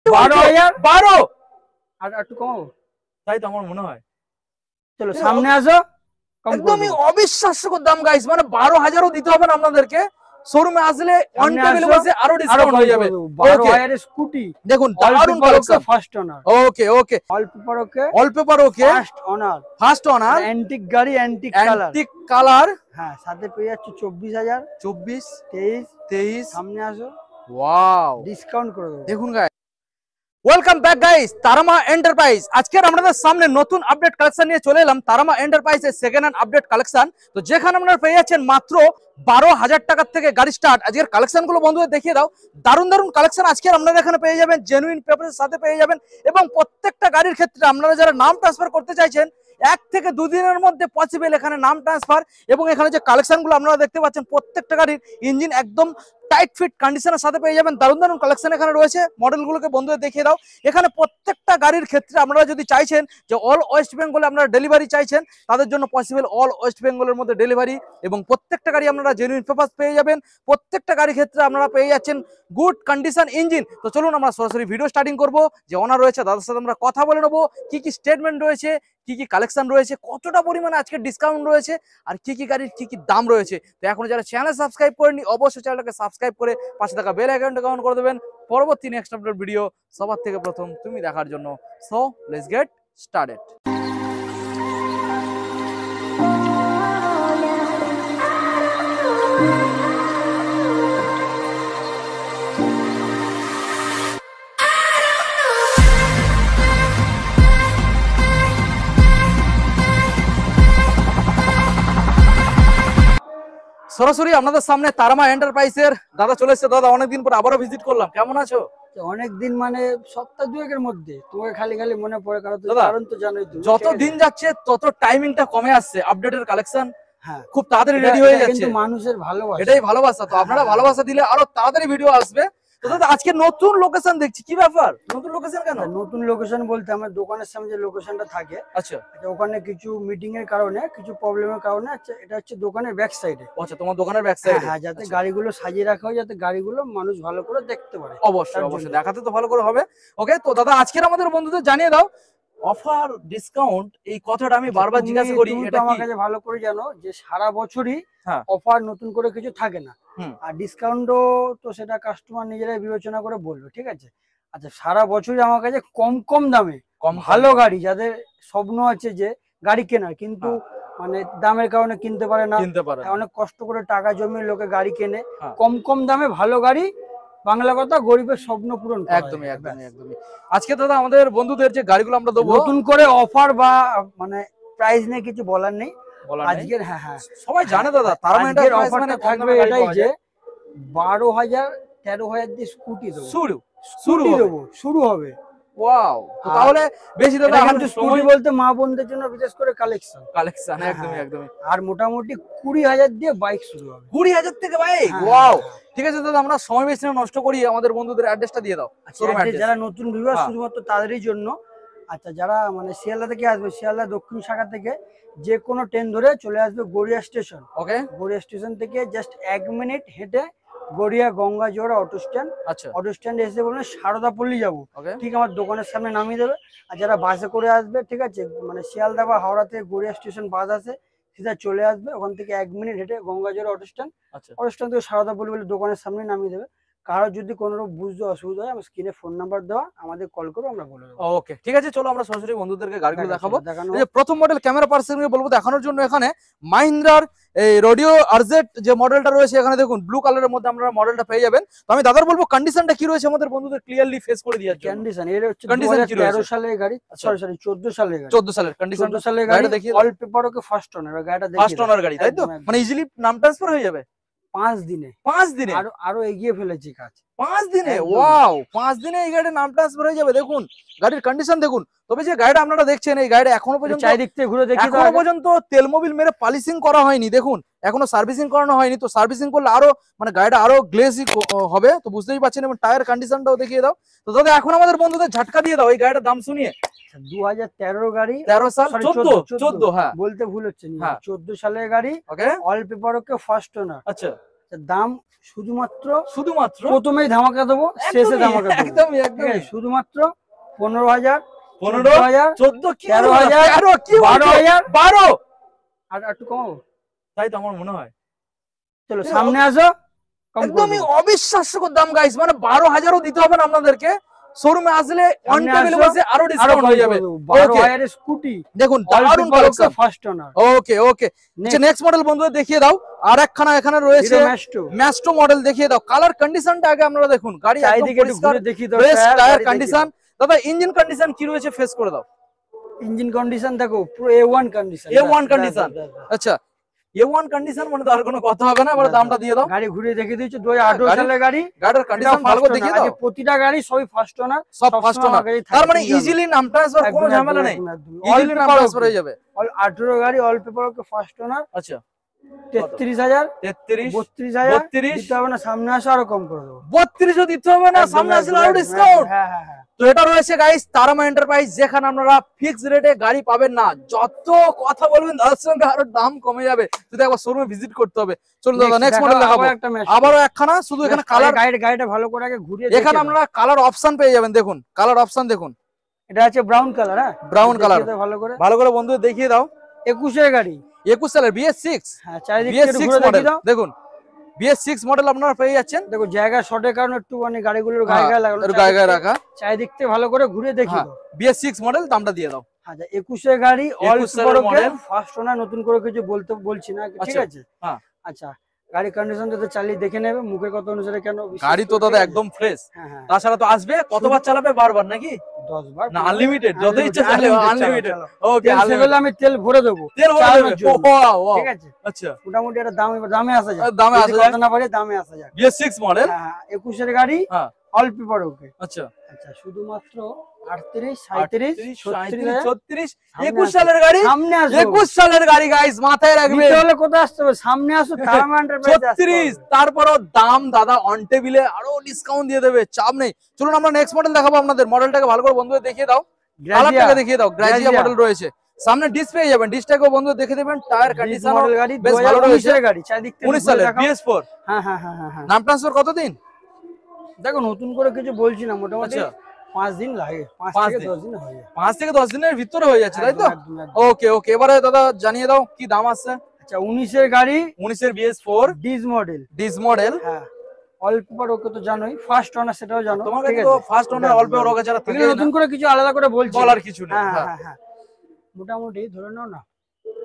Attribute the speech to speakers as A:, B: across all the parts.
A: 12 আর একটু কমাবো, তাই তো আমার মনে হয়। চলো সামনে আসো, একদমই অবিশ্বাস্যকর দাম গাইস, মানে 12,000ও দিতে হবে না আপনাদেরকে। শোরুমে আসলে অন টেবিলে বসে আরো ডিসকাউন্ট হয়ে যাবে। 12,000 এর স্কুটি দেখুন, দারুন collection. First owner, okay okay, all paper okay, all paper okay, first owner, antique গাড়ি, অ্যান্টিক কালার, হ্যাঁ সাথে পেয়ে যাচ্ছে 24,000, 24, 23। সামনে আসো, ওয়াও ডিসকাউন্ট করে দেবো। দেখুন guys, welcome back guys, Tara Maa enterprise. আজকের আপনাদের সামনে নতুন আপডেট কালেকশন নিয়ে চলে এলাম। তারামা এন্টারপ্রাইজের সেকেন্ড হ্যান্ড আপডেট কালেকশন, তো যেখানে আপনারা পেয়ে যাচ্ছেন মাত্র 12,000 টাকার থেকে গাড়ি স্টার্ট। আজকের কালেকশন গুলো বন্ধুদের দেখিয়ে দাও, দারুণ দারুণ কালেকশন আজকের আপনারা এখানে পেয়ে যাবেন, জেনুইন পেপারের সাথে পেয়ে যাবেন। এবং প্রত্যেকটা গাড়ির ক্ষেত্রে আপনারা যারা নাম ট্রান্সফার করতে চাইছেন, 1 থেকে 2 দিনের মধ্যে পসিবল এখানে নাম ট্রান্সফার। এবং এখানে যে কালেকশন গুলো আপনারা দেখতে পাচ্ছেন, প্রত্যেকটা গাড়ির ইঞ্জিন একদম টাইট ফিট কন্ডিশনের সাথে পেয়ে যাবেন। দারুণ দারুণ কালেকশন এখানে রয়েছে। মডেলগুলোকে বন্ধুদের দেখিয়ে দাও। এখানে প্রত্যেকটা গাড়ির ক্ষেত্রে আপনারা যদি চাইছেন যে অল ওয়েস্ট বেঙ্গলে আপনারা ডেলিভারি চাইছেন, তাদের জন্য পসিবল অল ওয়েস্ট বেঙ্গলের মধ্যে ডেলিভারি। এবং প্রত্যেকটা গাড়ি আপনারা জেনুইন পেপারস পেয়ে যাবেন। প্রত্যেকটা গাড়ির ক্ষেত্রে আপনারা পেয়ে যাচ্ছেন গুড কন্ডিশন ইঞ্জিন। তো চলুন আমরা সরাসরি ভিডিও স্টার্টিং করব। যে ওনার রয়েছে দাদার সাথে আমরা কথা বলে নেবো, কি কি স্টেটমেন্ট রয়েছে, কি কি কালেকশন রয়েছে, কতটা পরিমাণে আজকে ডিসকাউন্ট রয়েছে, আর কি কি গাড়ির কি কি দাম রয়েছে। তো এখন যারা চ্যানেল সাবস্ক্রাইব করেনি, অবশ্যই চ্যানেলটাকে সাবস্ক্রাইব করে পাশে থাকা বেল আইকনটা অন করে দেবেন পরবর্তী নেক্সট আপডেট ভিডিও সবার থেকে প্রথম তুমি দেখার জন্য। So let's get started. সরাসরি আপনাদের সামনে তারামা এন্টারপ্রাইজের দাদা চলে এসেছে। দাদা অনেকদিন পর আবারও ভিজিট করলাম, কেমন আছো?
B: অনেকদিন মানে সপ্তাহ দুয়েকের মধ্যে তোমাকে খালি খালি মনে পড়ে, কারণ তো জানোই তো
A: যত দিন যাচ্ছে তত টাইমিংটা কমে আসছে। আপডেটের কালেকশন খুব তাড়াতাড়ি রেডি হয়ে যাচ্ছে,
B: কিন্তু মানুষের ভালোবাসা,
A: এটাই ভালোবাসা। তো আপনারা ভালোবাসা দিলে আরো তাড়াতাড়ি ভিডিও আসবে। তো দাদা আজকে নতুন লোকেশন দেখছি, কি ব্যাপার? নতুন লোকেশন কেন?
B: নতুন লোকেশন বলতে আমার দোকানের সামনে যে লোকেশনটা থাকে,
A: আচ্ছা
B: ওখানে কিছু মিটিং এর কারণে, কিছু প্রবলেমের কারণে এটা হচ্ছে দোকানের ব্যাক সাইডে।
A: আচ্ছা, তোমার দোকানের ব্যাক সাইডে?
B: হ্যাঁ, যাতে গাড়িগুলো সাজিয়ে রাখা হয়, যাতে গাড়িগুলো মানুষ ভালো করে দেখতে পারে।
A: অবশ্যই অবশ্যই, দেখাতে তো ভালো করে হবে। ওকে, তো দাদা আজকের আমাদের বন্ধুদের জানিয়ে দাও অফার ডিসকাউন্ট এই কথাটা আমি বারবার জিজ্ঞাসা করি,
B: এটা আমার কাছে ভালো করে জানো যে সারা বছরই অফার নতুন করে কিছু থাকে না। আর ডিসকাউন্টও তো সেটা কাস্টমার নিজেরাই বিবেচনা করে বলবে, ঠিক আছে। আচ্ছা, সারা বছরই আমার কাছে কম কম দামে ভালো গাড়ি, যাদের স্বপ্ন আছে যে গাড়ি কেনার, কিন্তু মানে দামের কারণে কিনতে পারে না, অনেক কষ্ট করে টাকা জমিয়ে লোকে গাড়ি কেনে, কম কম দামে ভালো গাড়ি, বাংলা কথা গরিবের স্বপ্ন পূরণ।
A: একদমই একদমই একদমই। আজকে দাদা আমাদের বন্ধুদের যে গাড়িগুলো আমরা দেবো,
B: নতুন করে অফার বা মানে প্রাইস নিয়ে কিছু বলার নেই আজকের। হ্যাঁ হ্যাঁ,
A: সবাই জানে দাদা তারামা এন্টারপ্রাইজ মানে
B: থাকবে এটাই যে 12,000 13,000 দিয়ে স্কুটি দেবো, শুরু হবে।
A: ওয়াও, তাহলে বেশি দাদা
B: কিন্তু স্কুটি বলতে মা বোনদের জন্য বিশেষ করে কালেকশন
A: একদমই একদমই।
B: আর মোটামুটি 20,000 দিয়ে বাইক শুরু হবে।
A: 20,000 থেকে বাইক? ওয়াও, ঠিক আছে দাদা, আমরা সময় বেশি না নষ্ট করি, আমাদের বন্ধুদের অ্যাড্রেসটা দিয়ে দাও।
B: যারা নতুন ভিউয়ার শুধুমাত্র তাদেরই জন্য। আচ্ছা, যারা মানে শিয়ালদা থেকে আসবে, শিয়ালদা দক্ষিণ শাখা থেকে যে কোনো ট্রেন ধরে চলে আসবে গড়িয়া স্টেশন।
A: ওকে,
B: গড়িয়া স্টেশন থেকে জাস্ট 1 মিনিট হেঁটে গড়িয়া গঙ্গা জোড়া অটো স্ট্যান্ড।
A: আচ্ছা,
B: অটো স্ট্যান্ডে এসে বলবেন সারদাপল্লী যাবো, ঠিক আমার দোকানের সামনে নামিয়ে দেবে। আর যারা বাসে করে আসবে, ঠিক আছে, মানে শিয়ালদা বা হাওড়াতে গড়িয়া স্টেশন বাস আছে, সিধা চলে আসবে, ওখান থেকে 1 মিনিট হেঁটে গঙ্গা জোড়া অটো স্ট্যান্ড। অটো স্ট্যান্ড থেকে সারদাপল্লী বলে দোকানের সামনে নামিয়ে দেবে। কারো যদি কোনো বুঝতে অসুবিধা হয়, আমার স্ক্রিনে ফোন নাম্বার দেওয়া, আমাদের কল করো, আমরা বলে দেবো।
A: ওকে, ঠিক আছে, চলো আমরা সরাসরি বন্ধুদেরকে গাড়িগুলো দেখাবো। এই যে প্রথম মডেল ক্যামেরা পার্সনকে বলবো দেখানোর জন্য, এখানে মাহিন্দ্রার এই রোডিও আরজেড যে মডেলটা রয়েছে, এখানে দেখুন ব্লু কালারের মধ্যে আমরা মডেলটা পেয়ে যাবেন। তো আমি দাদার বলবো কন্ডিশনটা কি রয়েছে আমাদের বন্ধুদের ক্লিয়ারলি ফেস করে দিয়ার জন্য।
B: কন্ডিশন এর হচ্ছে 2013 সালের গাড়ি, সরি 14 সালের গাড়ি,
A: 14 সালের কন্ডিশন,
B: 14 সালের গাড়ি দেখি অল পেপার ওকে ফার্স্ট ওনার গাড়িটা দেখি,
A: ফার্স্ট ওনার গাড়ি, তাই তো? মানে ইজিলি নাম ট্রান্সফার হয়ে যাবে
B: 5 দিনে।
A: 5 দিনে
B: আরো এগিয়ে ফেলেছি কাজ।
A: 5 দিনে? ওয়াও, 5 দিনে এই গাড়ির নাম ট্রান্সফার হয়ে যাবে। দেখুন গাড়ির কন্ডিশন দেখুন। তবে যে গাড়িটা আপনারা দেখছেন, এই গাড়িটা এখনো পর্যন্ত
B: চারিদিক থেকে ঘুরে দেখি,
A: এখনো পর্যন্ত তেল মোবিল মেরে পলিশিং করা হয়নি। দেখুন এখনো সার্ভিসিং করানো হয়নি। তো সার্ভিসিং করলে আরো মানে গাড়িটা আরো গ্লেজি হবে, তো বুঝতেই পারছেন। এবং টায়ার কন্ডিশনটাও দেখিয়ে দাও। তো দাদা এখন আমাদের বন্ধুদের ঝটকা দিয়ে দাও এই গাড়িটার দাম শুনিয়ে।
B: 2013 গাড়ি,
A: 13 সাল, 14 হ্যাঁ
B: বলতে ভুল হচ্ছে, 14 সালের গাড়ি, অল পেপার ওকে ফার্স্ট ওনার।
A: আচ্ছা,
B: দাম শুধুমাত্র
A: শুধুমাত্র
B: প্রথমেই ধামাকা দেবো, শেষে ধামাকা দেবো।
A: একদমই একদমই
B: শুধুমাত্র 15,000,
A: 15,000, 14,
B: 13,000, 12,000,
A: 12।
B: আর একটু কমাবো,
A: তাই তো আমার মনে হয়।
B: চলো সামনে আসো,
A: একদমই অবিশ্বাস্যকর দাম গাইস, মানে 12,000ও দিতে হবে না আপনাদেরকে। শোরুমে আসলে অন টেবিল বসে আরো ডিসকাউন্ট হয়ে যাবে।
B: 12,000 এর স্কুটি
A: দেখুন দারুন কালেকশন,
B: ফার্স্ট ওনার।
A: ওকে ওকে, আচ্ছা নেক্সট মডেল বন্ধুদের দেখিয়ে দাও। আর একখানা এখানে রয়েছে ম্যাস্টো মডেল, দেখিয়ে দাও। কালার কন্ডিশনটা আগে আপনারা দেখুন, গাড়ি একদম পরিষ্কার, ফ্রেশ টায়ার কন্ডিশন। দাদা ইঞ্জিন কন্ডিশন কি রয়েছে ফেস করে দাও।
B: ইঞ্জিন কন্ডিশন দেখো পুরো A1 কন্ডিশন,
A: A1 কন্ডিশন। আচ্ছা A1 কন্ডিশন মানে তো আর কোনো কথা হবে না। এবার দামটা দিয়ে দাও।
B: গাড়ি ঘুরিয়ে দেখিয়ে দিচ্ছি, 2018 সালের গাড়ি।
A: গাড়ির কন্ডিশন ভালো করে দেখিয়ে দাও।
B: প্রতিটা গাড়ি সবই ফার্স্ট ওনার,
A: সব ফার্স্ট ওনার। তার মানে ইজিলি নাম ট্রান্সফার, কোনো ঝামেলা নেই, ইজিলি নাম ট্রান্সফার হয়ে যাবে।
B: 18 গাড়ি অল পেপার ওকে ফার্স্ট ওনার।
A: আচ্ছা
B: 33,000,
A: 33,
B: 32,000
A: 32
B: দিতে হবে না, সামনে আসো আরো কম করে দেবো।
A: 32ও দিতে হবে না, সামনে আসলে আরো ডিসকাউন্ট।
B: হ্যাঁ হ্যাঁ হ্যাঁ।
A: তো এটা রয়েছে গাইস তারামা এন্টারপ্রাইজ, যেখানে আপনারা ফিক্স রেটে গাড়ি পাবেন না। যত কথা বলবেন তার সঙ্গে আরো দাম কমে যাবে, যদি একবার শোরুমে ভিজিট করতে হবে। চলুন দাদা নেক্সট মডেল দেখাবো। আবারও একখানা, শুধু এখানে কালার,
B: গাড়িটা ভালো করে আগে ঘুরিয়ে
A: এখানে আপনারা কালার অপশন পেয়ে যাবেন। দেখুন কালার অপশন দেখুন,
B: এটা আছে ব্রাউন কালার। হ্যাঁ
A: ব্রাউন কালার,
B: ভালো করে
A: বন্ধু দেখিয়ে দাও।
B: 21 এর গাড়ি,
A: 21 সালের BS6।
B: হ্যাঁ চারিদিকে
A: BS6
B: ঘুরে
A: মডেল
B: দেখিয়ে দাও।
A: দেখুন, BS6 মডেল আপনারা পেয়ে যাচ্ছেন।
B: দেখো জায়গা শর্টের কারণে একটু মানে গাড়িগুলোর গায়ে গায়ে লাগানো,
A: গায়ে রাখা,
B: চারিদিক থেকে ভালো করে ঘুরে দেখিয়ে দাও।
A: BS6 মডেল, দামটা দিয়ে দাও।
B: আচ্ছা 21 এর গাড়ি, অল
A: 21 সালের মডেল,
B: ফার্স্ট ওনার, নতুন করে কিছু বলছি না, ঠিক আছে?
A: হ্যাঁ
B: আচ্ছা গাড়ি কন্ডিশন তো চালিয়ে দেখে নেবে, মুখের কথা অনুসারে কেন।
A: গাড়ি তো দাদা একদম ফ্রেশ।
B: হ্যাঁ
A: তাছাড়া তো আসবে, কতবার চালাবে? বারবার নাকি?
B: 10 বার
A: না আনলিমিটেড, যত ইচ্ছা চালাবে, আনলিমিটেড। ওকে
B: আনলিমিটেড, আমি তেল ভরে দেবো,
A: তেল ভরে দেবে,
B: ঠিক আছে?
A: আচ্ছা
B: মোটামুটি এটা দামে আসা যায়,
A: দামে আসা যায়,
B: কথা না পারে দামে আসা যায়।
A: BS6 মডেল,
B: হ্যাঁ 21 এর গাড়ি,
A: হ্যাঁ
B: অল পেপার ওকে।
A: আচ্ছা
B: আচ্ছা শুধুমাত্র 38, 37,
A: 36, 21 সালের গাড়ি,
B: সামনে আসো।
A: 21 সালের গাড়ি গাইস, মাথায় রাখবেন।
B: তাহলে কোথায় আসতে হবে? সামনে আসো, তারামা এন্টারপ্রাইজ
A: 36। তারপরও দাম দাদা অন টেবিলে আরো ডিসকাউন্ট দিয়ে দেবে, চাপ নেই। চলুন আমরা নেক্সট মডেল দেখাবো আপনাদের। মডেলটাকে ভালো করে বন্ধুদের দেখিয়ে দাও, কালারটাকে দেখিয়ে দাও। গ্রাজিয়া মডেল রয়েছে, সামনে ডিস পেয়ে যাবেন, ডিসটাকেও বন্ধুদের দেখে দেবেন। টায়ার কন্ডিশন
B: গাড়ি
A: বেশ ভালো রয়েছে,
B: গাড়ি চারিদিক থেকে
A: 19 সালের BS4।
B: হ্যাঁ হ্যাঁ হ্যাঁ হ্যাঁ।
A: নাম ট্রান্সফার কতদিন?
B: দেখো নতুন করে কিছু বলছি না, মোটামুটি 5 দিন লাগে, 5 থেকে 10 দিন হয়ে যায়।
A: 5 থেকে 10 দিনের ভিতরে হয়ে যাচ্ছে, তাই তো? ওকে ওকে, এবারে দাদা জানিয়ে দাও কি দাম আছে।
B: আচ্ছা 19 এর গাড়ি,
A: 19 এর BS4
B: ডিস মডেল। হ্যাঁ অল্প পেপার ওকে তো জানোই, ফার্স্ট ওনার সেটাও জানো।
A: তোমার কাছে তো ফার্স্ট ওনার অল্প পেপার ওকে ছাড়া থাকে না,
B: নতুন করে কিছু আলাদা করে বলছি,
A: বলার কিছু নেই।
B: হ্যাঁ হ্যাঁ হ্যাঁ। মোটামুটি ধরে নাও না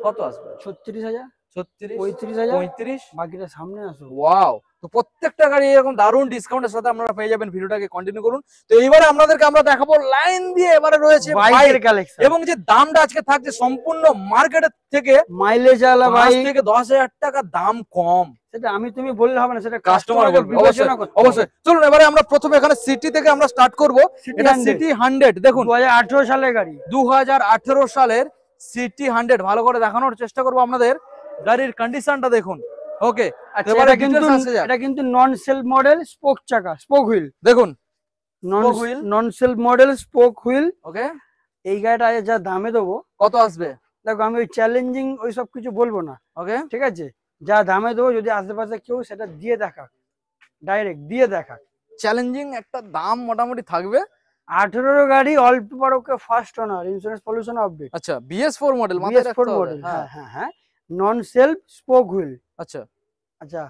A: কত আসবে?
B: 36,000,
A: 36,
B: 35,000,
A: 35।
B: বাকিটা সামনে আসো।
A: ওয়াও, তো প্রত্যেকটা গাড়ি এরকম দারুণ ডিসকাউন্টের সাথে আপনারা পেয়ে যাবেন। ভিডিওটাকে কন্টিনিউ করুন। তো এইবারে আপনাদেরকে আমরা দেখাবো লাইন দিয়ে, এবারে রয়েছে
B: বাইকের কালেকশন,
A: এবং যে দামটা আজকে থাকছে সম্পূর্ণ মার্কেটের থেকে
B: মাইলেজ আলা বাইক
A: থেকে 10,000 টাকা দাম কম।
B: সেটা আমি তুমি বললে হবে না, সেটা
A: কাস্টমার বলবে অবশ্যই। চলুন এবারে আমরা প্রথমে এখানে সিটি থেকে আমরা স্টার্ট করব। এটা সিটি 100, দেখুন
B: 2018 সালের গাড়ি,
A: 2018 সালের সিটি 100। ভালো করে দেখানোর চেষ্টা করব আপনাদের, গাড়ির কন্ডিশনটা দেখুন। ওকে
B: এবারে কিন্তু এটা কিন্তু নন সেলফ মডেল, স্পোক চাকা, স্পোক হুইল দেখুন, নন সেলফ মডেল, স্পোক হুইল।
A: ওকে
B: এই গাড়িটা যা দামে দেবো,
A: কত আসবে?
B: দেখো আমি ওই চ্যালেঞ্জিং ওই সব কিছু বলবো না,
A: ওকে
B: ঠিক আছে? যা দামে দেবো, যদি আশেপাশে কেউ সেটা দিয়ে দেখা, ডাইরেক্ট দিয়ে দেখা,
A: চ্যালেঞ্জিং একটা দাম মোটামুটি থাকবে।
B: 18 গাড়ি, অল পেপার ওকে, ফার্স্ট ওনার, ইন্স্যুরেন্স পলিউশন আপডেট।
A: আচ্ছা BS4 মডেল,
B: BS4 মডেল, হ্যাঁ হ্যাঁ হ্যাঁ, নন সেলফ, স্পোক হুইল।
A: আচ্ছা
B: আচ্ছা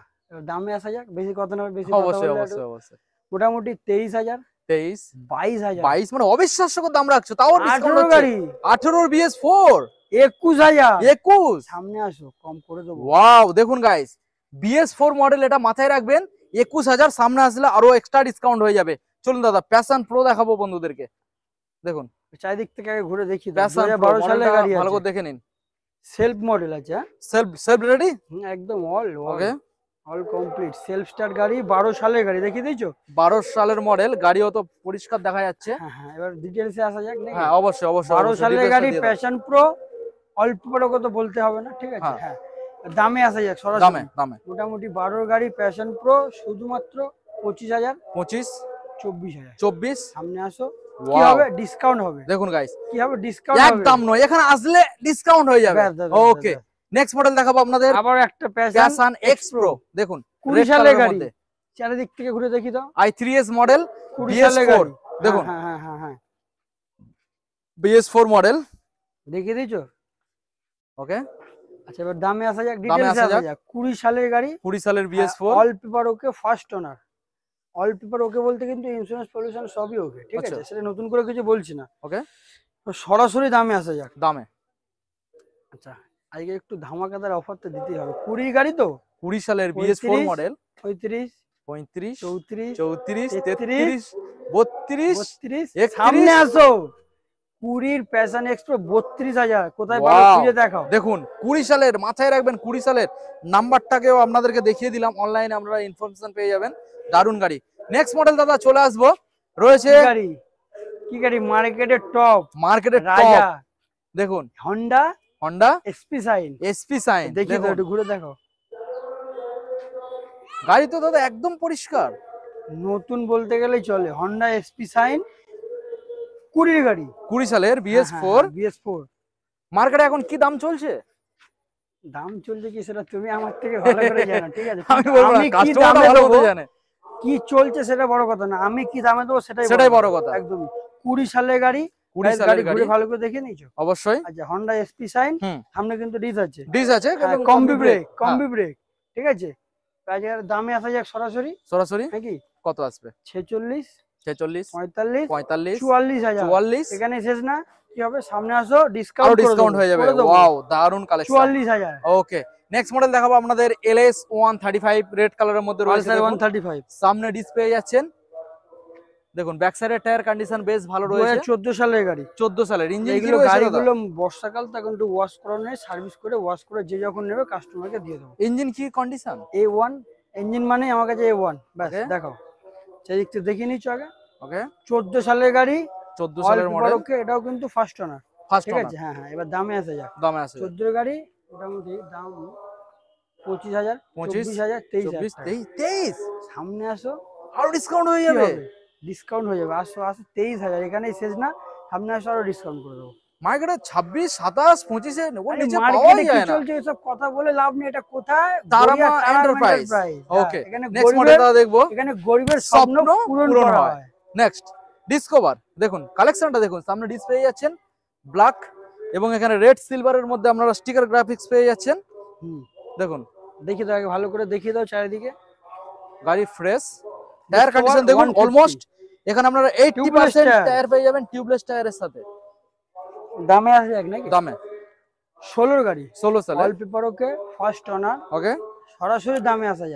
B: দামে আসা যাক, বেশি কথা না, বেশি
A: অবশ্যই অবশ্যই অবশ্যই।
B: মোটামুটি 23,000,
A: 23,
B: 22,000,
A: 22 মানে অবিশ্বাস্যকর দাম রাখছো, তাও
B: 18 গাড়ি,
A: 18 BS4
B: 21,000,
A: 21।
B: সামনে আসো, কম করে দেবো।
A: ওয়াও, দেখুন গাইস, BS4 মডেল, এটা মাথায় রাখবেন। 21,000, সামনে আসলে আরো এক্সট্রা ডিসকাউন্ট হয়ে যাবে। চলুন দাদা প্যাশন প্রো দেখাবো বন্ধুদেরকে। দেখুন
B: চারিদিক থেকে আগে ঘুরে দেখি,
A: প্যাশন
B: 2012 সালের গাড়ি,
A: ভালো করে দেখে নিন।
B: সেলফ মডেল আছে,
A: সেলফ রেডি,
B: একদম অল
A: ওকে,
B: অল কমপ্লিট সেলফ স্টার্ট গাড়ি, 12 সালের গাড়ি, দেখিয়ে দিয়েছো?
A: 12 সালের মডেল, গাড়িও তো পরিষ্কার দেখা যাচ্ছে।
B: হ্যাঁ হ্যাঁ, এবার ডিটেইলসে আসা যাক নাকি?
A: হ্যাঁ অবশ্যই অবশ্যই।
B: 12 সালের গাড়ি, প্যাশন প্রো, অল্প করে কত বলতে হবে না, ঠিক আছে? হ্যাঁ দামে আসা যাক সরাসরি,
A: দামে
B: মোটামুটি 12 গাড়ি প্যাশন প্রো শুধুমাত্র 25,000,
A: 25,
B: 24,000,
A: 24।
B: সামনে আসো, কি হবে? ডিসকাউন্ট হবে।
A: দেখুন গাইস,
B: কি হবে? ডিসকাউন্ট হবে,
A: একদম নয়, এখানে আসলে ডিসকাউন্ট হয়ে যাবে। ওকে নেক্সট মডেল দেখাবো আপনাদের,
B: আবার একটা
A: প্যাশন এক্স প্রো। দেখুন
B: 20 সালের গাড়ি, চারিদিক থেকে ঘুরে দেখি দাও।
A: i3s মডেল
B: 20 সালের গাড়ি
A: দেখুন,
B: হ্যাঁ
A: BS4 মডেল
B: দেখিয়ে দিয়েছো।
A: ওকে,
B: আচ্ছা এবার দামে আসা যাক, ডিটেইলসে আসা যাক। 20 সালের গাড়ি,
A: 20 সালের BS4,
B: all paper okay, first ওনার। অল পেপার ওকে বলতে কিন্তু ইন্স্যুরেন্স পলিউশন সবই ওকে, ঠিক আছে, সেটা নতুন করে কিছু বলছি না।
A: ওকে,
B: তো সরাসরি দামে আসা যাক।
A: দামে
B: আচ্ছা আজকে একটু ধামাকাদার অফার তো দিতেই হবে। 20 গাড়ি তো,
A: 20 সালের BS4 মডেল,
B: 35
A: 35
B: 34
A: 34
B: 33
A: 33
B: 32 সামনে আসো। 20 প্যাশন এক্সপ্রো 32,000 কোথায় পাবে খুঁজে দেখাও।
A: দেখুন 20 সালের, মাথায় রাখবেন 20 সালের নাম্বারটাকেও আপনাদেরকে দেখিয়ে দিলাম, অনলাইনে আপনারা ইনফরমেশন পেয়ে যাবেন। দারুন গাড়ি। নেক্সট মডেল দাদা চলে আসবো, রয়েছে
B: কি গাড়ি মার্কেটের টপ,
A: মার্কেটের
B: রাজা।
A: টপ, দেখুন
B: হন্ডা এসপি সাইন। দেখি তো একটু ঘুরে দেখো।
A: গাড়ি তো দাদা একদম পরিষ্কার,
B: নতুন বলতে গেলেই চলে। হন্ডা এসপি সাইন 20 গাড়ি,
A: 20 সালের BS4। মার্কেটে এখন কি দাম চলছে?
B: দাম চলছে কি সেটা তুমি আমার থেকে ভালো করে জানো, ঠিক আছে।
A: আমি বলবো না, কাস্টমারটা ভালো করে জানে।
B: কি চলছে সেটা বড় কথা না, আমি কি দামে দেবো সেটাই
A: বড় কথা।
B: একদমই। 20 সালের গাড়ি,
A: 20 সালের গাড়ি
B: ভালো করে দেখে নিয়েছো?
A: অবশ্যই।
B: আচ্ছা হন্ডা এসপি সাইন, সামনে কিন্তু ডিস আছে,
A: কম্বি
B: ব্রেক, ঠিক আছে। প্রাইজের দামে আসা যাক সরাসরি নাকি
A: কত আসবে?
B: 46
A: 45
B: 45
A: 45
B: 44,000।
A: 44
B: এখানে শেষ না, কি হবে সামনে আসো,
A: ডিসকাউন্ট হয়ে যাবে। ওয়াও দারুন কালেকশন,
B: 44,000।
A: ওকে, নেক্সট মডেল দেখাবো আপনাদের LS 135 রেড কালারের মধ্যে রয়েছে,
B: 135
A: সামনে ডিসপ্লে যাচ্ছেন। দেখুন ব্যাক সাইডের টায়ার কন্ডিশন বেশ ভালো রয়েছে,
B: 2014 সালের গাড়ি,
A: 14 সালের ইঞ্জিন।
B: এগুলো গাড়িগুলো বর্ষাকাল তখন একটু ওয়াশ করানো, সার্ভিস করে ওয়াশ করে যে যখন নেবে কাস্টমারকে দিয়ে দেবো।
A: ইঞ্জিন কি কন্ডিশন?
B: A1 ইঞ্জিন মানে আমার কাছে A1। ব্যাস দেখাও, সেদিক থেকে দেখিয়ে নিচ্ছ আগে।
A: ওকে,
B: 14 সালের গাড়ি,
A: 14 সালের মডেল,
B: ওকে, এটাও কিন্তু ফার্স্ট ওনার, ঠিক আছে। হ্যাঁ এবার দামে আসা যাক। 14 গাড়ি মোটামুটি দাম 25,000 24,000 23,000। সামনে আসো,
A: আরো ডিসকাউন্ট হয়ে যাবে,
B: আসো 23,000। এখানেই শেষ না, সামনে আসো আরো ডিসকাউন্ট করে দেবো।
A: মার্কেটে 26 27 25 এর নিচে পাওয়া
B: মার্কেটে কি
A: যায় না।
B: চলছে এসব কথা বলে লাভ নেই। এটা কোথায়?
A: তারামা এন্টারপ্রাইজ। ওকে, নেক্সট মডেল দাদা দেখবো,
B: এখানে গরিবের স্বপ্ন পূরণ করা হয়।
A: নেক্সট ডিসকভার, দেখুন কালেকশনটা দেখুন, সামনে ডিসপ্লে পেয়ে যাচ্ছেন ব্ল্যাক, এবং এখানে রেড সিলভারের মধ্যে আপনারা স্টিকার গ্রাফিক্স পেয়ে যাচ্ছেন। দেখুন
B: দেখিয়ে দাও, ভালো করে দেখিয়ে দাও চারিদিকে।
A: গাড়ি ফ্রেশ, টায়ার কন্ডিশন দেখুন অলমোস্ট, এখানে আপনারা 80% টায়ার পেয়ে যাবেন টিউবলেস টায়ারের সাথে।
B: দামে আসে এক নাকি?
A: দামে
B: 16 গাড়ি,
A: 16 সালে,
B: all paper okay, first owner.
A: Okay,
B: সরাসরি দামে আসা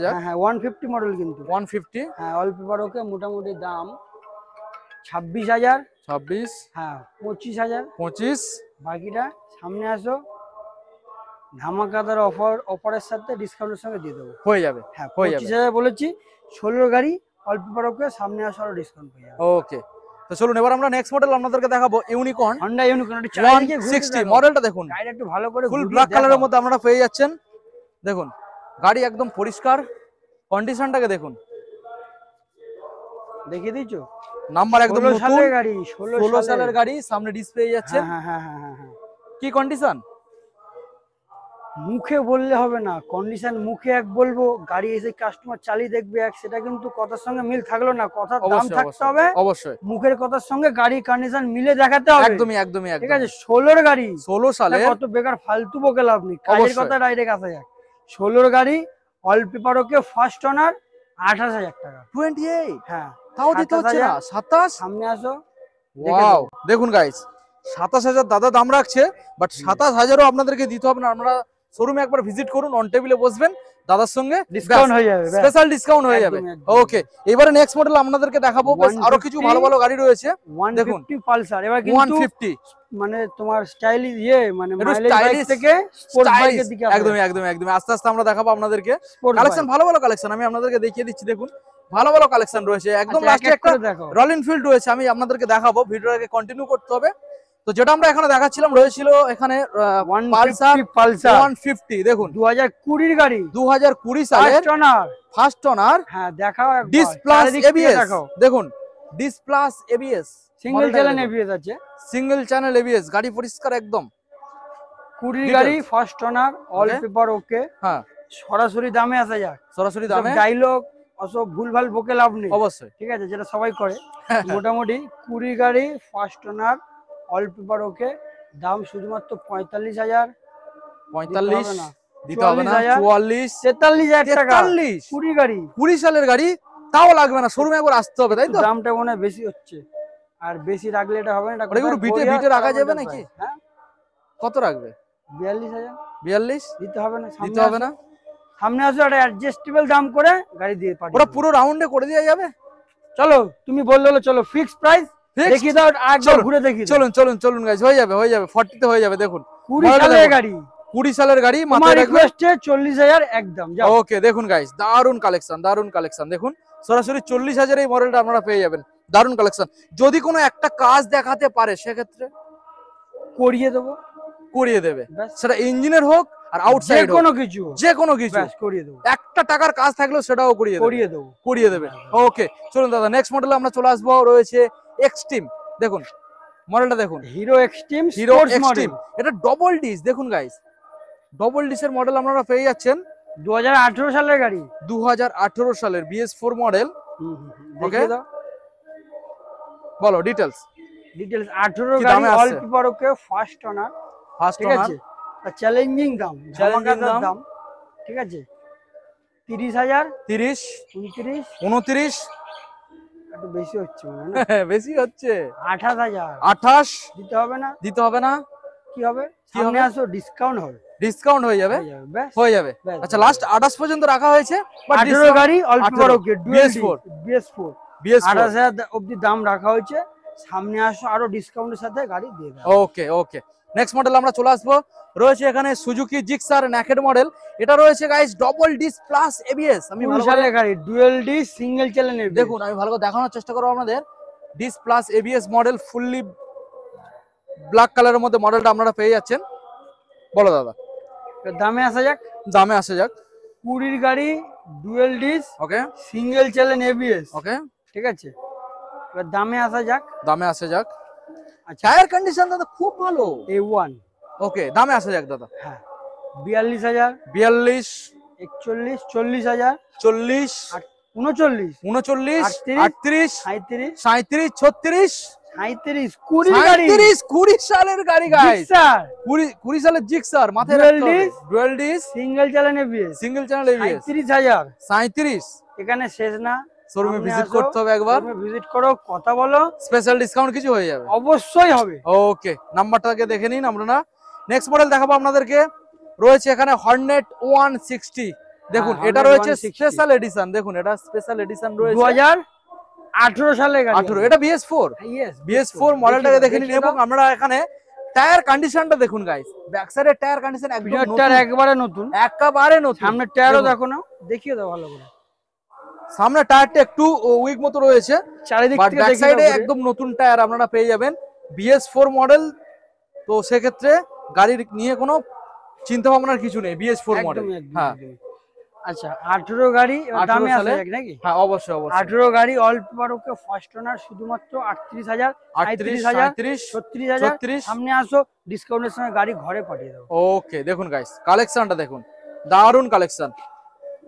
B: যাক।
A: হ্যাঁ
B: 150 মডেল কিন্তু,
A: 150।
B: হ্যাঁ অল পেপার ওকে, মোটামুটি দাম 26,000।
A: 26,
B: হ্যাঁ 25,000,
A: 25।
B: বাকিটা সামনে আসো, ধামাকাদার অফারের সাথে ডিসকাউন্টের সঙ্গে দিয়ে দেবো,
A: হয়ে যাবে।
B: হ্যাঁ 25,000 বলেছি। 16 গাড়ি, অল পেপার ওকে, সামনে আসো আরো ডিসকাউন্ট পেয়ে যাবে।
A: ওকে, তো চলুন এবার আমরা নেক্সট মডেল আপনাদেরকে দেখাবো, ইউনিকর্ন
B: হন্ডা ইউনিকর্ন
A: 160 মডেলটা দেখুন,
B: গাড়িটা একটু ভালো করে
A: ফুল ব্ল্যাক কালারের মধ্যে আপনারা পেয়ে যাচ্ছেন। দেখুন গাড়ি একদম পরিষ্কার, কন্ডিশনটাকে দেখুন,
B: দেখিয়ে দিচ্ছ।
A: নাম্বার একদম নতুন,
B: 16 গাড়ি,
A: 16 সালের গাড়ি, সামনে ডিসপ্লে যাচ্ছেন।
B: হ্যাঁ
A: কি কন্ডিশন?
B: মুখে বললে হবে না, কন্ডিশন মুখে এক বলবো, গাড়ি এসে কাস্টমার চালিয়ে দেখবে এক, সেটা কিন্তু কথার সঙ্গে মিল থাকলো না। কথার দাম থাকতে হবে অবশ্যই, মুখের কথার সঙ্গে গাড়ির কন্ডিশন মিলে দেখাতে হবে। একদমই ঠিক আছে। 16 গাড়ি, 16 সালে, কত বেকার ফালতু বকে লাভ নেই, কাজের কথা ডাইরেক্ট আসা যাক। 16 গাড়ি, অল পেপার ওকে, ফার্স্ট ওনার, 28,000 টাকা।
A: 28?
B: হ্যাঁ
A: তাও দিতে হচ্ছে না। 27?
B: সামনে আসো,
A: ওয়াও দেখুন গাইস, 27,000 দাদা দাম রাখছে, বাট 27,000ও আপনাদেরকে দিতে হবে না। আপনারা শোরুমে একবার ভিজিট করুন, অন টেবিলে বসবেন, দাদার সঙ্গে
B: ডিসকাউন্ট হয়ে যাবে,
A: স্পেশাল ডিসকাউন্ট হয়ে যাবে। ওকে, এবারে নেক্সট মডেল আপনাদেরকে দেখাবো, আরো কিছু ভালো ভালো গাড়ি রয়েছে। দেখুন
B: 150 পালসার, এবার কিন্তু
A: 150
B: মানে তোমার স্টাইলিশ মানে মাইলেজ বাইক থেকে স্পোর্ট বাইকের দিকে
A: একদমই আস্তে আস্তে আমরা দেখাবো আপনাদেরকে কালেকশন, ভালো ভালো কালেকশন আমি আপনাদেরকে দেখিয়ে দিচ্ছি। দেখুন ভালো ভালো কালেকশন রয়েছে, একদম লাস্টে একটা রয়্যাল এনফিল্ড রয়েছে, আমি আপনাদেরকে দেখাবো, ভিডিওটাকে কন্টিনিউ করতে হবে। তো যেটা আমরা এখানে দেখাচ্ছিলাম, রয়েছিল এখানে পালসার 150। দেখুন
B: 2020 গাড়ি,
A: 2020 সালের ফার্স্ট ওনার।
B: হ্যাঁ দেখাও,
A: ডিস প্লাস এবিএস, দেখুন dish plus ABS,
B: single channel ABS আছে,
A: সিঙ্গেল চ্যানেল এবিএস, গাড়ি পরিষ্কার একদম।
B: 20 গাড়ি, ফার্স্ট ওনার, অল পেপার ওকে।
A: হ্যাঁ
B: সরাসরি দামে আসা যাক,
A: সরাসরি দামে।
B: ডায়লগ অসব ভুলভাল বকে লাভ নেই
A: অবশ্যই,
B: ঠিক আছে, যেটা সবাই করে। মোটামুটি 20 গাড়ি ফার্স্ট ওনার, অল পেপার ওকে, দাম শুধুমাত্র 45,000।
A: 45 দিতে হবে না, 44
B: 43,000 টাকা।
A: 43
B: 20 গাড়ি,
A: 20 সালের গাড়ি, তাও লাগবে না, শোরুমে একবার আসতে হবে, তাই তো?
B: দামটা মনে হয় বেশি হচ্ছে, আর বেশি রাখলে এটা হবে না।
A: ওটা কি বিটে রাখা যাবে নাকি?
B: হ্যাঁ,
A: কত রাখবে?
B: 42,000
A: 42
B: দিতে হবে না,
A: দিতে হবে না।
B: সামনে আসো, একটা অ্যাডজাস্টেবল দাম করে গাড়ি দিয়ে পাঠিয়ে
A: ওটা
B: দেবো।
A: পুরো রাউন্ডে করে দেওয়া যাবে।
B: চলো তুমি বললে হলো, চলো ফিক্স প্রাইস দেখিয়ে দাও, একবার ঘুরে দেখিয়ে দাও।
A: চলুন চলুন চলুন গাইস, হয়ে যাবে 40 তে হয়ে যাবে। দেখুন
B: 20 সালের গাড়ি,
A: 20 সালের গাড়ি,
B: আমার
A: মাথায় রাখবে।
B: রিকোয়েস্টে 40,000 একদম।
A: ওকে, দেখুন গাইস, দারুন কালেকশন, দারুন কালেকশন। দেখুন সরাসরি 40,000 এই মডেলটা আপনারা পেয়ে যাবেন। দারুন কালেকশন। যদি কোনো একটা কাজ দেখাতে পারে সেক্ষেত্রে
B: করিয়ে দেবো,
A: করিয়ে দেবে,
B: ব্যাস।
A: সেটা ইঞ্জিনের হোক আর আউটসাইড হোক,
B: কোনো কিছু,
A: যে কোনো কিছু,
B: ব্যাস করিয়ে দেবো।
A: একটা টাকার কাজ থাকলেও সেটাও করিয়ে
B: দেবো,
A: করিয়ে দেবে। ওকে, চলুন দাদা, নেক্সট মডেলে আমরা চলে আসবো। রয়েছে এক্সট্রিম। দেখুন মডেলটা দেখুন,
B: হিরো এক্সট্রিম,
A: হিরো এক্সট্রিম। এটা ডবল ডিস। দেখুন গাইস, ডবল ডিসের মডেল আপনারা পেয়ে যাচ্ছেন।
B: 2018 সালের গাড়ি,
A: 2018 সালের BS4 মডেল। ওকে,
B: দেখিয়ে দাও,
A: বলো ডিটেলস।
B: 18
A: কি
B: গাড়ি,
A: দামে
B: অল
A: আসছে?
B: পেপার ওকে, ফার্স্ট ওনার,
A: ফার্স্ট
B: ঠিক
A: ওনার,
B: আছে। চ্যালেঞ্জিং দাম,
A: চ্যালেঞ্জিং
B: দাম, ঠিক আছে। 30,000,
A: 30,
B: 29,
A: 29,
B: একটু বেশি হচ্ছে মনে হয় না?
A: বেশি হচ্ছে।
B: 28,000
A: 28
B: দিতে হবে না?
A: দিতে হবে না।
B: কি হবে? সামনে আসো, ডিসকাউন্ট হবে,
A: ডিসকাউন্ট হয়ে যাবে,
B: ব্যাস
A: হয়ে যাবে।
B: ব্যাস,
A: আচ্ছা, লাস্ট 28 পর্যন্ত রাখা হয়েছে।
B: 18 গাড়ি, অল পেপার
A: 18
B: ওকে,
A: BS4,
B: BS4
A: BS4।
B: 28,000 অবধি দাম রাখা হয়েছে। সামনে আসো, আরো ডিসকাউন্টের সাথে গাড়ি দিয়ে দেবো।
A: ওকে ওকে, নেক্সট মডেল আমরা চলে আসবো। রয়েছে এখানে সুজুকি জিক্সার নেকেড মডেল। এটা রয়েছে guys double disc plus ABS. আমি
B: 20 সালের গাড়ি, ডুয়েল ডিস, সিঙ্গেল চ্যানেলের।
A: দেখুন, আমি ভালো করে দেখানোর চেষ্টা করবো আপনাদের। Dish plus ABS model, fully black কালারের মধ্যে মডেলটা আপনারা পেয়ে যাচ্ছেন। বলো দাদা,
B: দামে আসা যাক।
A: দামে আসা যাক।
B: 20 গাড়ি, ডুয়েল ডিস,
A: ওকে,
B: সিঙ্গেল চ্যানেল এবিএস।
A: ওকে,
B: ঠিক আছে, এবার দামে আসা যাক।
A: দামে আসা যাক।
B: আচ্ছা,
A: টায়ার কন্ডিশন দাদা খুব ভালো।
B: A1,
A: ওকে, দামে আসা যাক দাদা।
B: হ্যাঁ, 42,000,
A: 42,
B: 41, 40,000,
A: 40,
B: 39,
A: 39,
B: 38,
A: 38,
B: 37,
A: 37, 36,
B: 37, 20 গাড়ি,
A: 20 সালের গাড়ি গাইস।
B: জিক্সার,
A: 20 সালের জিক্সার, মাথায়
B: Dual
A: রাখতে হবে।
B: disc,
A: dual disc,
B: single channel ABS,
A: single channel ABS.
B: 37,000।
A: 37।
B: এখানে শেষ না,
A: শোরুমে ভিজিট করতে হবে একবার,
B: ভিজিট করো, কথা বলো,
A: স্পেশাল ডিসকাউন্ট কিছু হয়ে যাবে।
B: অবশ্যই হবে।
A: ওকে, নাম্বারটাকে দেখে নিন আপনারা। নেক্সট মডেল দেখাবো আপনাদেরকে। রয়েছে এখানে হর্নেট 160। দেখুন,
B: হ্যাঁ,
A: এটা
B: Hornet
A: রয়েছে
B: 160
A: স্পেশাল এডিশন। দেখুন, এটা স্পেশাল এডিশন রয়েছে।
B: 2018 সালের গাড়ি।
A: 18, এটা BS4।
B: Yes,
A: BS4 মডেলটাকে দেখে নিন।
B: দেখিয়ে
A: এবং
B: দাও।
A: আমরা এখানে টায়ার কন্ডিশনটা দেখুন গাইস। ব্যাক সাইডের টায়ার কন্ডিশন একদম
B: পিছনের
A: নতুন,
B: টায়ার একবারে নতুন,
A: একেবারে নতুন।
B: সামনের টায়ারও
A: দেখুন,
B: দেখো না, দেখিয়ে দাও ভালো করে।
A: সামনে টায়ারটা একটু উইক মতো রয়েছে,
B: চারিদিক
A: বাট
B: থেকে
A: ব্যাক
B: দেখিয়ে
A: সাইডে
B: দাও ঘুরে।
A: একদম নতুন টায়ার আপনারা পেয়ে যাবেন। BS4 মডেল, তো সেক্ষেত্রে গাড়ির নিয়ে কোনো চিন্তা ভাবনার কিছু নেই। BS4 মডেল,
B: একদমই, একদমই,
A: হ্যাঁ।
B: একদমই। আচ্ছা, 18 গাড়ি, এবার
A: 18
B: দামে আসা
A: সালে,
B: যাক নাকি?
A: হ্যাঁ অবশ্যই অবশ্যই।
B: 18 গাড়ি, অল পেপার ওকে, ফার্স্ট ওনার, শুধুমাত্র 38,000,
A: 38,
B: 37,000,
A: 37,
B: 36,000।
A: 36।
B: সামনে আসো, ডিসকাউন্টের সঙ্গে গাড়ি ঘরে পাঠিয়ে দেবো।
A: ওকে, দেখুন গাইস, কালেকশনটা দেখুন, দারুন কালেকশন।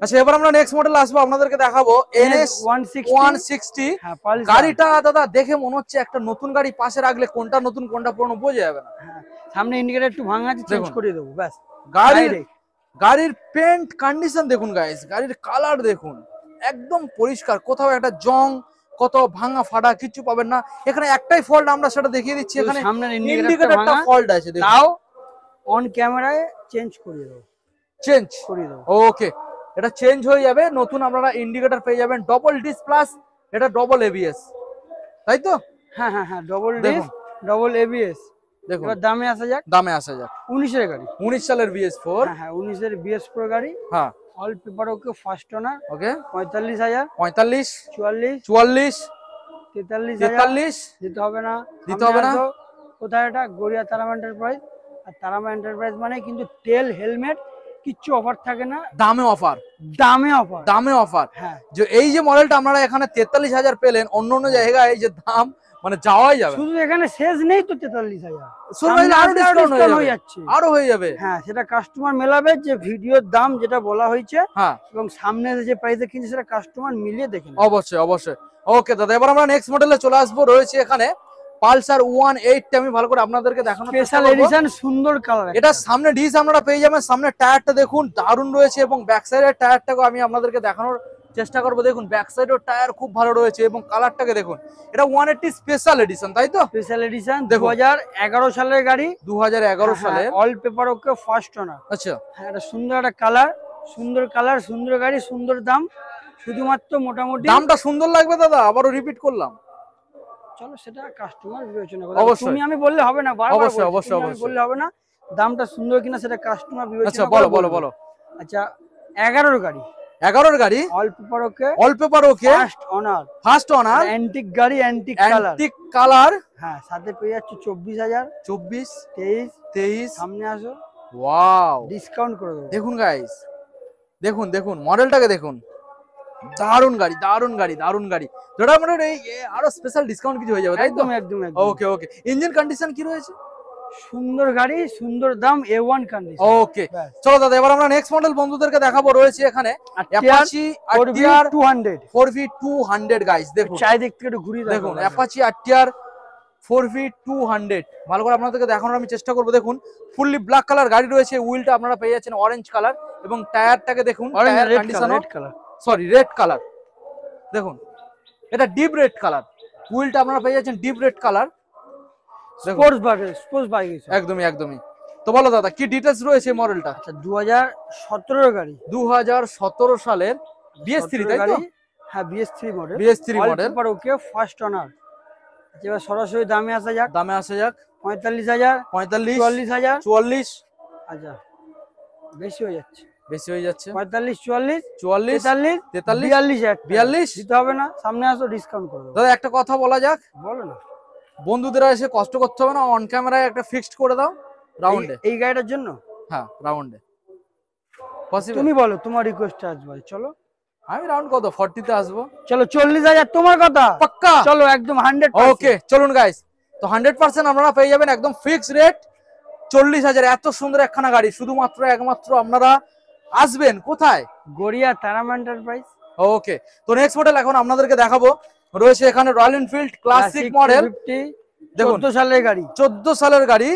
A: আচ্ছা, এবার আমরা নেক্সট মডেল আসবো, আপনাদেরকে দেখাবো NS 160।
B: হ্যাঁ, পালসার।
A: গাড়িটা দাদা দেখে মনে হচ্ছে একটা নতুন গাড়ি, পাশে রাখলে কোনটা নতুন কোনটা পুরনো বোঝা যাবে না।
B: হ্যাঁ, সামনে ইন্ডিকেটর একটু ভাঙা আছে, চেঞ্জ
A: দেখুন।
B: করে দেবো, ব্যাস।
A: গাড়ির পেন্ট কন্ডিশন দেখুন গাইস, গাড়ির কালার দেখুন, একদম পরিষ্কার, কোথাও একটা জং, কত ভাঙা ফাটা কিছু পাবেন না। এখানে একটাই ফল্ট, আমরা সেটা দেখিয়ে দিচ্ছি। এখানে
B: সামনের
A: ইন্ডিকেটরটা ফল্ট আছে, দেখুন।
B: তাও অন ক্যামেরায় চেঞ্জ করে দেবো,
A: চেঞ্জ
B: করে দেবো।
A: ওকে, এটা চেঞ্জ হয়ে যাবে। নতুন আপনারা ইন্ডিকেটর পেয়ে যাবেন, ডবল ডিস প্লাস, এটা ডবল এবিএস, তাই তো?
B: হ্যাঁ হ্যাঁ হ্যাঁ, ডবল ডিস,
A: দেখুন,
B: ডবল এবিএস।
A: দেখুন,
B: এবার দামে আসা যাক।
A: দামে আসা যাক।
B: 19 এর গাড়ি,
A: 19 সালের BS4।
B: হ্যাঁ হ্যাঁ, 19 এর BS4 গাড়ি,
A: হ্যাঁ,
B: all paper okay, first owner,
A: okay,
B: 45,000,
A: 45,
B: 44,
A: 44,
B: 43,000
A: 43
B: দিতে হবে না,
A: দিতে হবে না।
B: সামনে আসো, কোথায় এটা? গড়িয়া তারামা এন্টারপ্রাইজ। আর তারামা এন্টারপ্রাইজ মানে কিন্তু তেল, হেলমেট কিচ্ছু অফার থাকে না,
A: দামে অফার,
B: দামে অফার,
A: দামে অফার।
B: হ্যাঁ।
A: যে এই যে মডেলটা আপনারা এখানে 43,000 পেলেন, অন্য অন্য জায়গায় এই যে দাম মানে যাওয়াই যাবে।
B: শুধু এখানে শেষ নেই তো 43,000,
A: আরো ডিসকাউন্ট হয়ে যাচ্ছে, আরো হয়ে যাবে।
B: হ্যাঁ সেটা কাস্টমার মেলাবে, যে ভিডিওর দাম যেটা বলা হয়েছে
A: হ্যাঁ
B: এবং সামনে যে প্রাইসে কিনছে সেটা কাস্টমার মিলিয়ে দেখে নেবে।
A: অবশ্যই অবশ্যই। ওকে দাদা, এবার আমরা নেক্সট মডেলে চলে আসবো। রয়েছে এখানে পালসার 180, আমি ভালো করে আপনাদেরকে দেখানোর চেষ্টা
B: স্পেশাল
A: করব।
B: এডিশন, সুন্দর কালার।
A: এটা সামনে ডিস আপনারা পেয়ে যাবেন, সামনে টায়ারটা দেখুন দারুণ রয়েছে এবং ব্যাক সাইডের টায়ারটাকে আমি আপনাদেরকে দেখানোর চেষ্টা করবো। দেখুন ব্যাক সাইডের টায়ার খুব ভালো রয়েছে এবং কালারটাকে দেখুন, এটা 180 স্পেশাল এডিশন, তাই তো?
B: স্পেশাল এডিশন 2011 সালের গাড়ি,
A: 2011 সালের,
B: অল পেপার ওকে, ফার্স্ট ওনার।
A: আচ্ছা
B: হ্যাঁ এটা সুন্দর একটা কালার, সুন্দর গাড়ি, সুন্দর দাম। শুধুমাত্র মোটামুটি
A: দামটা সুন্দর লাগবে দাদা, আবারও রিপিট করলাম।
B: চলো সেটা কাস্টমার বিবেচনা করে,
A: অবশ্যই।
B: তুমি আমি বললে হবে না, বারবার
A: অবশ্যই,
B: বলছি,
A: অবশ্যই,
B: তুমি আমি
A: অবশ্যই।
B: বললে হবে না। দামটা সুন্দর কিনা সেটা কাস্টমার বিবেচনা
A: আচ্ছা
B: করে
A: বলো বলো
B: বলবে।
A: বলো।
B: আচ্ছা 11 গাড়ি,
A: 11 গাড়ি,
B: all paper okay,
A: all paper okay, first ওনার,
B: অ্যান্টিক গাড়ি, অ্যান্টিক কালার।
A: অ্যান্টিক কালার,
B: হ্যাঁ সাথে পেয়ে যাচ্ছে 24,000,
A: 24,
B: 23।
A: 23।
B: সামনে আসো,
A: ওয়াও,
B: ডিসকাউন্ট করে দেবো।
A: দেখুন গাইস, দেখুন দেখুন মডেলটাকে দেখুন, দারুন গাড়ি দারুন গাড়ি দারুন গাড়ি। যেটা মানে আরো স্পেশাল ডিসকাউন্ট কিছু হয়ে যাবে, তাই তো?
B: একদম একদম একদম।
A: ওকে ওকে। ইঞ্জিন কন্ডিশন কি রয়েছে?
B: সুন্দর গাড়ি, সুন্দর দাম, A1 কন্ডিশন।
A: ওকে চলো দাদা, এবার আমরা নেক্সট মডেল বন্ধুদেরকে দেখাবো। রয়েছে এখানে অ্যাপাচি আরটিআর
B: 200,
A: 4V200 গাইস। দেখুন
B: চাই দেখতে একটু ঘুরিয়ে দেখো।
A: দেখুন অ্যাপাচি আরটিআর 4V200 ভালো করে আপনাদেরকে দেখানোর আমি চেষ্টা করবো। দেখুন ফুললি ব্ল্যাক কালার গাড়ি রয়েছে, হুইলটা আপনারা পেয়ে যাচ্ছেন অরেঞ্জ কালার এবং টায়ারটাকে দেখুন, tyre condition
B: red colour,
A: sorry red colour. দেখুন এটা ডিপ রেড কালার, হুইলটা আপনারা পেয়ে যাচ্ছেন deep red colour.
B: Sports bike
A: একদমই একদমই। তো বলো দাদা কি ডিটেইলস রয়েছে এই মডেলটা?
B: আচ্ছা 2017 গাড়ি,
A: 2017 সালের BS3, তাই তো?
B: হ্যাঁ BS3 model,
A: BS3 model,
B: paper okay, first ওনার। এবার সরাসরি দামে আসা যাক,
A: দামে আসা যাক।
B: 45,000,
A: 45,
B: 44,000,
A: 44,
B: আচ্ছা বেশি হয়ে যাচ্ছে,
A: বেশি হয়ে যাচ্ছে।
B: 45, 44,
A: 44,
B: 43,
A: 43, 42
B: দিতে হবে না, সামনে আসো ডিসকাউন্ট করে দেবো।
A: দাদা একটা কথা বলা যাক,
B: বলো না,
A: বন্ধুদের এসে কষ্ট করতে হবে না, অন ক্যামেরায় একটা ফিক্সড করে দাও রাউন্ডে।
B: এই গাড়িটার জন্য
A: হ্যাঁ রাউন্ডে পসিবল।
B: তুমি বলো তোমার রিকোয়েস্ট আসবে, চলো
A: আমি রাউন্ড কত 40 তে আসবো।
B: চলো 40,000 তোমার কথা
A: পাক্কা,
B: চলো একদম 100%।
A: ওকে চলুন গাইস, তো 100% আপনারা পেয়ে যাবেন একদম ফিক্স রেট 40,000। এত সুন্দর একখানা গাড়ি, শুধুমাত্র একমাত্র আপনারা আসবেন কোথায়?
B: গড়িয়া তারাম এন্টারপ্রাইজ।
A: ওকে, তো নেক্সট মডেল এখন আপনাদেরকে দেখাবো। রয়েছে এখানে রয়্যাল এনফিল্ড ক্লাসিক মডেল,
B: 14 সালের গাড়ি,
A: 14 সালের গাড়ি।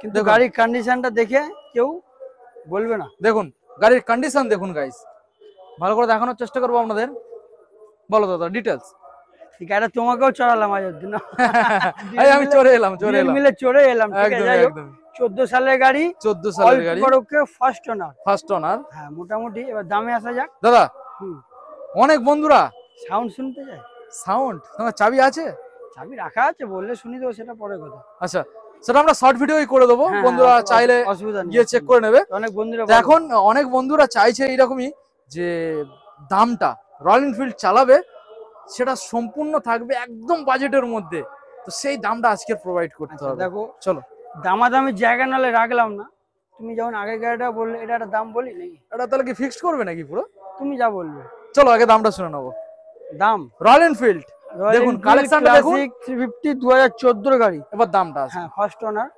B: কিন্তু গাড়ির কন্ডিশনটা দেখে কেউ বলবে না।
A: দেখুন গাড়ির কন্ডিশন দেখুন গাইস, ভালো করে দেখানোর চেষ্টা করবো আপনাদের। বলো দাদা ডিটেলস।
B: ঠিক আছে তোমাকেও চড়ালাম আজ দিন,
A: আমি চড়ে এলাম
B: মিলে চড়ে এলাম। ঠিক আছে, যাই হোক 14 সালের গাড়ি,
A: 14 সালের গাড়ি,
B: ওকে, ফার্স্ট ওনার,
A: ফার্স্ট ওনার।
B: হ্যাঁ মোটামুটি। এবার দামে আসা যাক
A: দাদা। অনেক বন্ধুরা
B: সাউন্ড শুনতে যায়,
A: সাউন্ড, তোমার চাবি আছে?
B: চাবি রাখা আছে, বললে শুনি দেবো, সেটা পরে কথা।
A: আচ্ছা সেটা আমরা শর্ট ভিডিওই করে দেবো, বন্ধুরা চাইলে
B: অসুবিধা নেই,
A: গিয়ে চেক করে নেবে।
B: অনেক বন্ধুরা
A: এখন অনেক বন্ধুরা চাইছে এইরকমই যে দামটা রয়্যাল এনফিল্ড চালাবে সেটা সম্পূর্ণ থাকবে একদম বাজেটের মধ্যে, তো সেই দামটা আজকে প্রোভাইড করতে হবে।
B: দেখো
A: চলো
B: দামাদামি জায়গা নালে রাখলাম না, তুমি যখন আগে গাড়িটা বললে এটা একটা দাম বলি নাকি,
A: এটা তাহলে কি ফিক্সড করবে নাকি পুরো?
B: তুমি যা বলবে।
A: চলো আগে দামটা শুনে নেবো।
B: দাম
A: রয়্যাল এনফিল্ড দেখুন, কালেকশনটা দেখুন,
B: 350 2014 গাড়ি।
A: এবার দামটা আছে,
B: হ্যাঁ ফার্স্ট ওনার,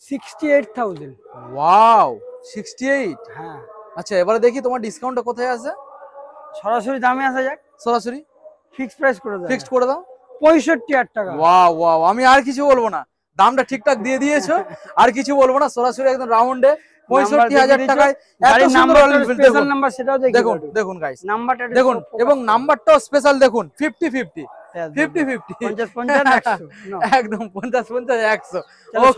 B: 68,000।
A: ওয়াও 68।
B: হ্যাঁ
A: আচ্ছা এবারে দেখি তোমার ডিসকাউন্টটা কোথায় আছে।
B: সরাসরি দামে আসা যাক,
A: সরাসরি
B: ফিক্সড প্রাইস করে দাও,
A: ফিক্সড করে দাও
B: 65,000 টাকা।
A: ওয়াও ওয়াও, আমি আর কিছু বলবো না, দামটা ঠিকঠাক দিয়ে দিয়েছো, আর কিছু বলবো না, সরাসরি একদম রাউন্ডে 65,000 টাকায় এত সুন্দর রয়্যাল এনফিল্ড।
B: স্পেশাল নাম্বার সেটাও
A: দেখুন দেখুন গাইস,
B: নাম্বারটা
A: দেখুন এবং নাম্বারটাও স্পেশাল দেখুন, 50-50 50-50
B: 50-50 100
A: একদম 50-50 100।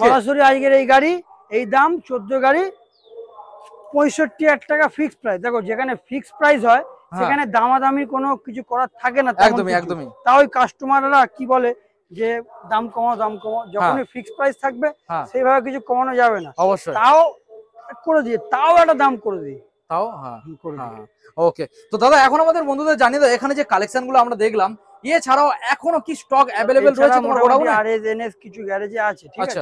B: সরাসরি আজকের এই গাড়ি, এই দাম 14 গাড়ি 65,000 টাকা ফিক্সড প্রাইস। দেখো যেখানে ফিক্সড প্রাইস হয় সেখানে দামাদামি কোনো কিছু করার থাকে না,
A: একদমই একদমই।
B: তাও কাস্টমাররা কি বলে যে দাম কমাও দাম কমাও, যখনই ফিক্সড প্রাইস থাকবে সেইভাবে কিছু কমানো যাবে না।
A: অবশ্যই
B: তাও করে দিয়ে, তাও একটা দাম করে দিই,
A: তাও হ্যাঁ ওকে। তো দাদা এখন আমাদের বন্ধুদের জানিয়ে দাও, এখানে যে কালেকশন গুলো আমরা দেখলাম এছাড়াও এখনো কি স্টক অ্যাভেলেবেল রয়েছে তোমার গোডাউনে?
B: আরএস এনএস কিছু গ্যারেজে আছে, ঠিক আছে,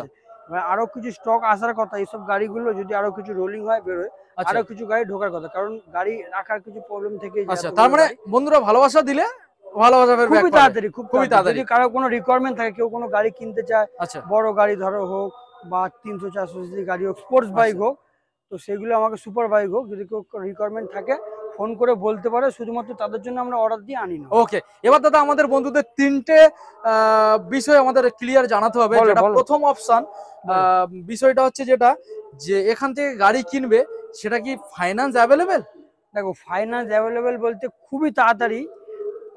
B: আরো কিছু স্টক আসার কথা। এইসব গাড়িগুলো যদি আরো কিছু রোলিং হয় বেরোয়, আরো কিছু গাড়ি ঢোকার কথা, কারণ গাড়ি রাখার কিছু প্রবলেম থেকে।
A: আচ্ছা তার মানে বন্ধুরা ভালোবাসা দিলে ভালোবাসা ফের
B: খুবই তাড়াতাড়ি, খুবই
A: তাড়াতাড়ি।
B: যদি কারো কোনো রিকোয়ারমেন্ট থাকে, কেউ কোনো গাড়ি কিনতে চায়,
A: আচ্ছা
B: বড় গাড়ি ধরো হোক বা 300-400 সিসি গাড়ি হোক, স্পোর্টস বাইক হোক, তো সেগুলো আমাকে সুপার বাইক হোক, যদি কেউ রিকোয়ারমেন্ট থাকে ফোন করে বলতে পারে, শুধুমাত্র তাদের জন্য আমরা অর্ডার দিয়ে আনি না।
A: ওকে, এবার দাদা আমাদের বন্ধুদের তিনটে বিষয় আমাদের ক্লিয়ার জানাতে হবে।
B: বলো,
A: যেটা
B: বলো।
A: প্রথম অপশন বিষয়টা হচ্ছে যেটা যে এখান থেকে গাড়ি কিনবে সেটা কি ফাইন্যান্স অ্যাভেলেবেল?
B: দেখো ফাইন্যান্স অ্যাভেলেবেল বলতে খুবই তাড়াতাড়ি,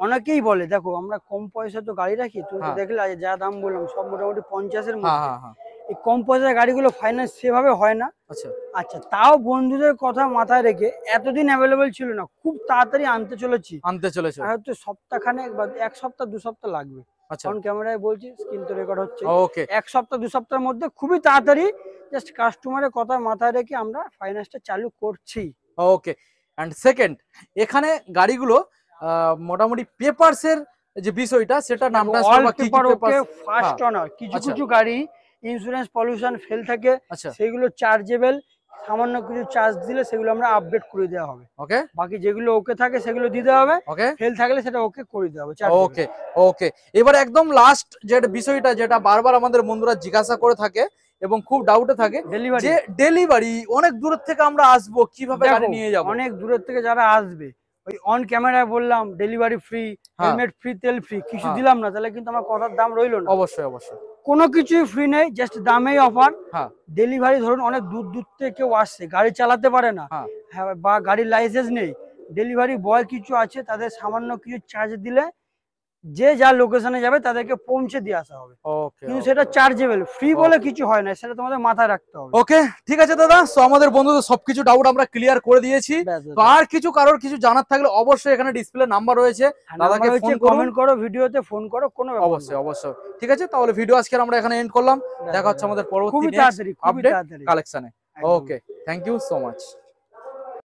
B: অনেকেই বলে দেখো আমরা কম পয়সা তো গাড়ি রাখি, তুমি তো
A: হ্যাঁ।
B: দেখলে আজ যা দাম বললাম সব মোটামুটি 50-এর
A: হ্যাঁ
B: মধ্যে।
A: হ্যাঁ হ্যাঁ।
B: এই কম পয়সার গাড়িগুলো ফাইন্যান্স সেভাবে হয় না।
A: আচ্ছা
B: আচ্ছা, তাও বন্ধুদের কথা মাথায় রেখে এতদিন অ্যাভেলেবেল ছিল না, খুব তাড়াতাড়ি আনতে চলেছি।
A: আনতে চলেছে।
B: আর হয়তো সপ্তাহখানেক বা 1 সপ্তাহ 2 সপ্তাহ লাগবে।
A: আচ্ছা
B: অন ক্যামেরায় বলছি, স্ক্রিন তো রেকর্ড হচ্ছে।
A: ওকে
B: 1 সপ্তাহ 2 সপ্তাহের মধ্যে খুবই তাড়াতাড়ি, জাস্ট কাস্টমারের কথা মাথায় রেখে আমরা ফাইন্যান্সটা চালু করছি।
A: ওকে। অ্যান্ড সেকেন্ড, এখানে গাড়িগুলো মোটামুটি পেপারস এর যে বিষয়টা সেটা নাম ট্রান্সফার বা কি কি
B: পেপার ওকে,
A: পেপারস?
B: First honour. কিছু
A: আচ্ছা।
B: কিছু গাড়ি ইন্স্যুরেন্স পলিউশন ফেল থাকে,
A: আচ্ছা
B: সেগুলো চার্জেবল, সামান্য কিছু চার্জ দিলে সেগুলো আমরা আপডেট করে দেওয়া হবে।
A: ওকে
B: বাকি যেগুলো ওকে থাকে সেগুলো দিতে হবে,
A: ওকে
B: ফেল থাকলে সেটা ওকে করে দেওয়া হবে।
A: ওকে ওকে। এবার একদম লাস্ট যেটা বিষয়টা যেটা বারবার আমাদের বন্ধুরা জিজ্ঞাসা করে থাকে এবং খুব ডাউটে থাকে
B: ডেলিভারি,
A: যে ডেলিভারি অনেক দূর থেকে আমরা আসবো কিভাবে গাড়ি নিয়ে যাব?
B: অনেক দূরের থেকে যারা আসবে, ওই অন ক্যামেরায় বললাম ডেলিভারি ফ্রি, হেলমেট ফ্রি, তেল ফ্রি, কিছু
A: হ্যাঁ।
B: দিলাম না, তাহলে কিন্তু আমার কথার দাম রইলো না।
A: অবশ্যই অবশ্যই।
B: কোনো কিছুই ফ্রি নেই, জাস্ট দামেই অফার।
A: হ্যাঁ
B: ডেলিভারি ধরুন অনেক দূর দূর থেকে কেউ আসছে, গাড়ি চালাতে পারে না,
A: হ্যাঁ
B: হ্যাঁ, বা গাড়ির লাইসেন্স নেই, ডেলিভারি বয় কিছু আছে, তাদের সামান্য কিছু চার্জ দিলে যে যা লোকেশনে যাবে তাদেরকে পৌঁছে দিয়ে আসা হবে।
A: ওকে
B: কিন্তু সেটা চার্জেবল, ফ্রি বলে কিছু হয় না, সেটা তোমাদের মাথায় রাখতে হবে।
A: ওকে ঠিক আছে দাদা। সো আমাদের বন্ধুদের সবকিছু ডাউট আমরা ক্লিয়ার করে দিয়েছি।
B: ব্যাস, ব্যাস,
A: তো আর কিছু কারোর কিছু জানার থাকলে অবশ্যই এখানে ডিসপ্লে নাম্বার রয়েছে, দাদাকে ফোন করুন।
B: কমেন্ট করো, ভিডিওতে ফোন করো, কোনো ব্যাপার
A: অবশ্যই
B: না।
A: অবশ্যই। ঠিক আছে, তাহলে ভিডিও আজকে আমরা এখানে এন্ড করলাম। দেখা হচ্ছে আমাদের পরবর্তী
B: খুবই
A: নেক্সট
B: তাড়াতাড়ি, খুবই
A: আপডেট
B: তাড়াতাড়ি।
A: কালেকশনে।
B: একদম।
A: ওকে, থ্যাংক ইউ সো মাচ।